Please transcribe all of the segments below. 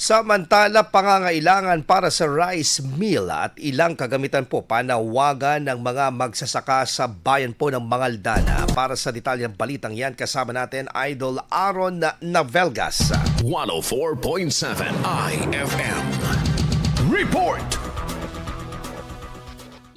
Samantala, pangangailangan para sa rice mill at ilang kagamitan po panawagan ng mga magsasaka sa bayan po ng Mangaldana. Para sa detalyang balitang yan, kasama natin Idol Aaron Navelgas. 104.7 IFM Report.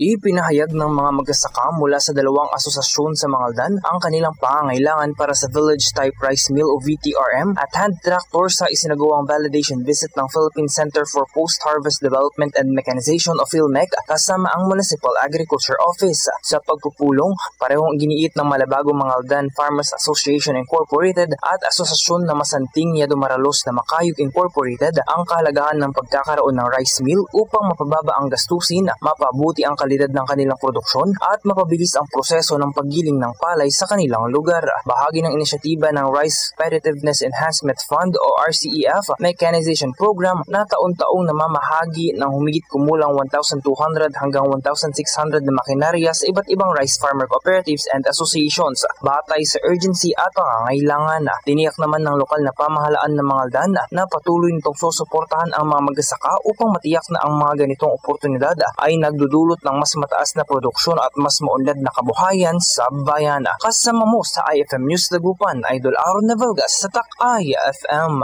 Ipinahayag ng mga magsasaka mula sa dalawang asosasyon sa Mangaldan ang kanilang pangangailangan para sa Village Type Rice Mill o VTRM at hand tractor sa isinagawang validation visit ng Philippine Center for Post-Harvest Development and Mechanization o PhilMech kasama ang Municipal Agriculture Office. Sa pagpupulong, parehong giniit ng Malabago Mangaldan Farmers Association Incorporated at Asosasyon na Masanting Yado Maralos na Makayog Incorporated ang kahalagahan ng pagkakaroon ng rice mill upang mapababa ang gastusin, mapabuti ang kalidad ng kanilang produksyon at mapabilis ang proseso ng paggiling ng palay sa kanilang lugar. Bahagi ng inisyatiba ng Rice Competitiveness Enhancement Fund o RCEF Mechanization Program na taon-taong namamahagi ng humigit kumulang 1,200 hanggang 1,600 na makinarya sa iba't ibang rice farmer cooperatives and associations. Batay sa urgency at pangangailangan, tiniyak naman ng lokal na pamahalaan ng Mangaldan na patuloy nitong susuportahan ang mga magsasaka upang matiyak na ang mga ganitong oportunidad ay nagdudulot ng mas mataas na produksyon at mas maunlad na kabuhayan sa bayan. Kasama mo sa IFM News Dagupan, Idol Aaron Navelgas sa TAC IFM.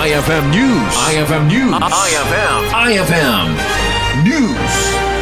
IFM News. IFM News. IFM News.